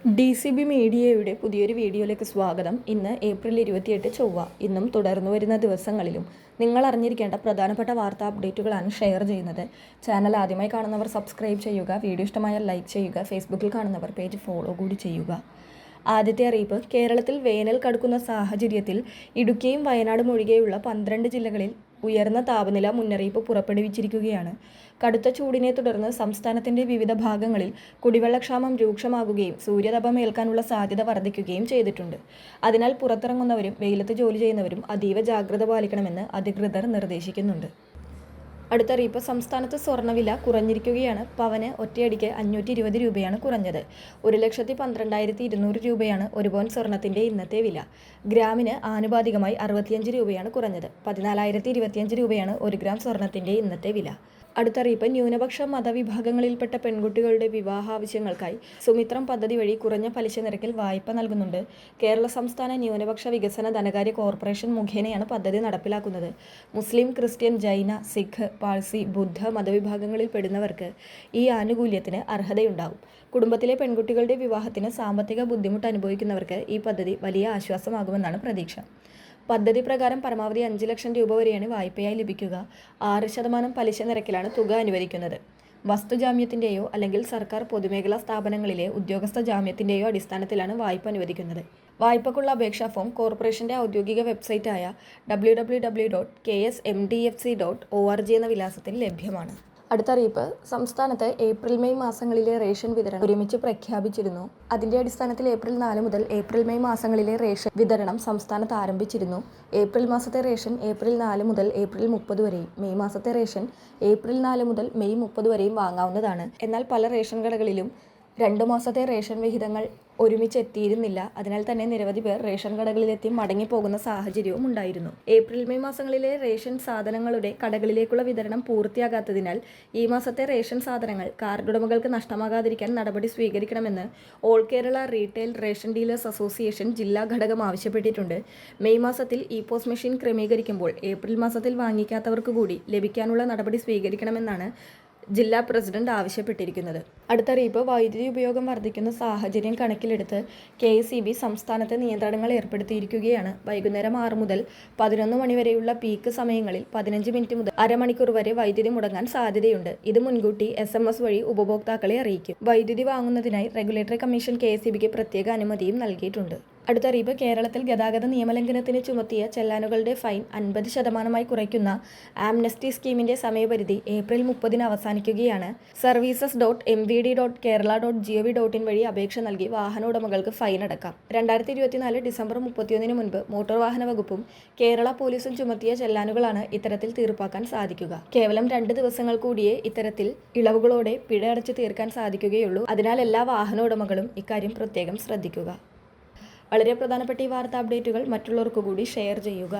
DCB മീഡിയയുടെ പുതിയൊരു വീഡിയോയിലേക്ക് സ്വാഗതം. ഇന്ന് ഏപ്രിൽ 28 ചൊവ്വ. ഇന്നും തുടർന്നു വരുന്ന ദിവസങ്ങളിലും നിങ്ങൾ അറിഞ്ഞിരിക്കേണ്ട പ്രധാനപ്പെട്ട വാർത്താ അപ്ഡേറ്റുകളാണ് ഷെയർ ചെയ്യുന്നത്. ചാനൽ ആദ്യമായി കാണുന്നവർ സബ്സ്ക്രൈബ് ചെയ്യുക, വീഡിയോ ഇഷ്ടമായാൽ ലൈക്ക് ചെയ്യുക, ഫേസ്ബുക്കിൽ കാണുന്നവർ പേജ് ഫോളോ കൂടി ചെയ്യുക. ആദ്യത്തെ അറിയിപ്പ്: കേരളത്തിൽ വേനൽ കടുക്കുന്ന സാഹചര്യത്തിൽ ഇടുക്കിയും വയനാടും ഒഴികെയുള്ള 12 ജില്ലകളിൽ ഉയർന്ന താപനില മുന്നറിയിപ്പ് പുറപ്പെടുവിച്ചിരിക്കുകയാണ്. കടുത്ത ചൂടിനെ തുടർന്ന് സംസ്ഥാനത്തിന്റെ വിവിധ ഭാഗങ്ങളിൽ കുടിവെള്ളക്ഷാമം രൂക്ഷമാകുകയും സൂര്യതാപം ഏൽക്കാനുള്ള സാധ്യത വർദ്ധിക്കുകയും ചെയ്തിട്ടുണ്ട്. അതിനാൽ പുറത്തിറങ്ങുന്നവരും വെയിലത്ത് ജോലി ചെയ്യുന്നവരും അതീവ ജാഗ്രത പാലിക്കണമെന്ന് അധികൃതർ നിർദ്ദേശിക്കുന്നുണ്ട്. അടുത്തറിയിപ്പ്: സംസ്ഥാനത്ത് സ്വർണ്ണവില കുറഞ്ഞിരിക്കുകയാണ്. പവന് ഒറ്റയടിക്ക് 520 രൂപയാണ് കുറഞ്ഞത്. 1,12,200 രൂപയാണ് ഒരു പവൻ സ്വർണത്തിന്റെ ഇന്നത്തെ വില. ഗ്രാമിന് ആനുപാതികമായി 65 രൂപയാണ് കുറഞ്ഞത്. 14,025 രൂപയാണ് 1 ഗ്രാം സ്വർണത്തിന്റെ ഇന്നത്തെ വില. അടുത്തറിയിപ്പ്: ന്യൂനപക്ഷ മതവിഭാഗങ്ങളിൽപ്പെട്ട പെൺകുട്ടികളുടെ വിവാഹാവശ്യങ്ങൾക്കായി സുമിത്രം പദ്ധതി വഴി കുറഞ്ഞ പലിശ നിരക്കിൽ വായ്പ നൽകുന്നുണ്ട്. കേരള സംസ്ഥാന ന്യൂനപക്ഷ വികസന ധനകാര്യ കോർപ്പറേഷൻ മുഖേനയാണ് പദ്ധതി നടപ്പിലാക്കുന്നത്. മുസ്ലിം, ക്രിസ്ത്യൻ, ജൈന, സിഖ്, പാഴ്സി, ബുദ്ധ മതവിഭാഗങ്ങളിൽ പെടുന്നവർക്ക് ഈ ആനുകൂല്യത്തിന് അർഹതയുണ്ടാവും. കുടുംബത്തിലെ പെൺകുട്ടികളുടെ വിവാഹത്തിന് സാമ്പത്തിക ബുദ്ധിമുട്ട് അനുഭവിക്കുന്നവർക്ക് ഈ പദ്ധതി വലിയ ആശ്വാസമാകുമെന്നാണ് പ്രതീക്ഷ. പദ്ധതി പ്രകാരം പരമാവധി 5 ലക്ഷം രൂപ വരെയാണ് വായ്പയായി ലഭിക്കുക. 6% പലിശ നിരക്കിലാണ് തുക അനുവദിക്കുന്നത്. വസ്തുജാമ്യത്തിൻ്റെയോ അല്ലെങ്കിൽ സർക്കാർ പൊതുമേഖലാ സ്ഥാപനങ്ങളിലെ ഉദ്യോഗസ്ഥ ജാമ്യത്തിൻ്റെയോ അടിസ്ഥാനത്തിലാണ് വായ്പ അനുവദിക്കുന്നത്. വായ്പക്കുള്ള അപേക്ഷാ ഫോം കോർപ്പറേഷന്റെ ഔദ്യോഗിക വെബ്സൈറ്റായ www.ksmdfc.org എന്ന വിലാസത്തിൽ ലഭ്യമാണ്. അടുത്തറിയിപ്പ്: സംസ്ഥാനത്ത് ഏപ്രിൽ മെയ് മാസങ്ങളിലെ റേഷൻ വിതരണം ഒരുമിച്ച് പ്രഖ്യാപിച്ചിരുന്നു. അതിന്റെ അടിസ്ഥാനത്തിൽ ഏപ്രിൽ 4 മുതൽ ഏപ്രിൽ മെയ് മാസങ്ങളിലെ റേഷൻ വിതരണം സംസ്ഥാനത്ത് ആരംഭിച്ചിരുന്നു. ഏപ്രിൽ മാസത്തെ റേഷൻ ഏപ്രിൽ 4 മുതൽ ഏപ്രിൽ 30 വരെയും മെയ് മാസത്തെ റേഷൻ ഏപ്രിൽ 4 മുതൽ മെയ് 30 വരെയും വാങ്ങാവുന്നതാണ്. എന്നാൽ പല റേഷൻ കടകളിലും 2 മാസത്തെ റേഷൻ വിഹിതങ്ങൾ ഒരുമിച്ച് എത്തിയിരുന്നില്ല. അതിനാൽ തന്നെ നിരവധി പേർ റേഷൻ കടകളിലെത്തി മടങ്ങിപ്പോകുന്ന സാഹചര്യവും ഉണ്ടായിരുന്നു. ഏപ്രിൽ മെയ് മാസങ്ങളിലെ റേഷൻ സാധനങ്ങളുടെ കടകളിലേക്കുള്ള വിതരണം പൂർത്തിയാകാത്തതിനാൽ ഈ മാസത്തെ റേഷൻ സാധനങ്ങൾ കാർഡുടമകൾക്ക് നഷ്ടമാകാതിരിക്കാൻ നടപടി സ്വീകരിക്കണമെന്ന് all Kerala retail ration dealers association ജില്ലാ ഘടകം ആവശ്യപ്പെട്ടിട്ടുണ്ട്. മെയ് മാസത്തിൽ ഇ-പോസ് മെഷീൻ ക്രമീകരിക്കുമ്പോൾ ഏപ്രിൽ മാസത്തിൽ വാങ്ങിക്കാത്തവർക്ക് കൂടി ലഭിക്കാനുള്ള നടപടി സ്വീകരിക്കണമെന്നാണ് ജില്ലാ പ്രസിഡന്റ് ആവശ്യപ്പെട്ടിരിക്കുന്നത്. അടുത്തറിയിപ്പ്: വൈദ്യുതി ഉപയോഗം വർദ്ധിക്കുന്ന സാഹചര്യം കണക്കിലെടുത്ത് KSEB സംസ്ഥാനത്ത് നിയന്ത്രണങ്ങൾ ഏർപ്പെടുത്തിയിരിക്കുകയാണ്. വൈകുന്നേരം 6 മുതൽ 11 മണി വരെയുള്ള പീക്ക് സമയങ്ങളിൽ 15 മിനിറ്റ് മുതൽ അരമണിക്കൂർ വരെ വൈദ്യുതി മുടങ്ങാൻ സാധ്യതയുണ്ട്. ഇത് മുൻകൂട്ടി SMS വഴി ഉപഭോക്താക്കളെ അറിയിക്കും. വൈദ്യുതി വാങ്ങുന്നതിനായി റെഗുലേറ്ററി കമ്മീഷൻ KSEBക്ക് പ്രത്യേക അനുമതിയും നൽകിയിട്ടുണ്ട്. അടുത്തറിയിപ്പ്: കേരളത്തിൽ ഗതാഗത നിയമലംഘനത്തിന് ചുമത്തിയ ചെല്ലാനുകളുടെ ഫൈൻ 50% കുറയ്ക്കുന്ന ആംനസ്റ്റി സ്കീമിന്റെ സമയപരിധി ഏപ്രിൽ 30 അവസാനിക്കുകയാണ്. services.mvd.kerala.gov.in വഴി അപേക്ഷ നൽകി വാഹന ഉടമകൾക്ക് ഫൈൻ അടക്കാം. 2024 ഡിസംബർ 31 മുൻപ് മോട്ടോർ വാഹന വകുപ്പും കേരള പോലീസും ചുമത്തിയ ചെല്ലാനുകളാണ് ഇത്തരത്തിൽ തീർപ്പാക്കാൻ സാധിക്കുക. കേവലം 2 ദിവസങ്ങൾ കൂടിയേ ഇത്തരത്തിൽ ഇളവുകളോടെ പിഴ അടച്ചു തീർക്കാൻ സാധിക്കുകയുള്ളൂ. അതിനാൽ എല്ലാ വാഹന ഉടമകളും ഇക്കാര്യം പ്രത്യേകം ശ്രദ്ധിക്കുക. വളരെ പ്രധാനപ്പെട്ട ഈ വാർത്താ അപ്ഡേറ്റുകൾ മറ്റുള്ളവർക്ക് കൂടി ഷെയർ ചെയ്യുക.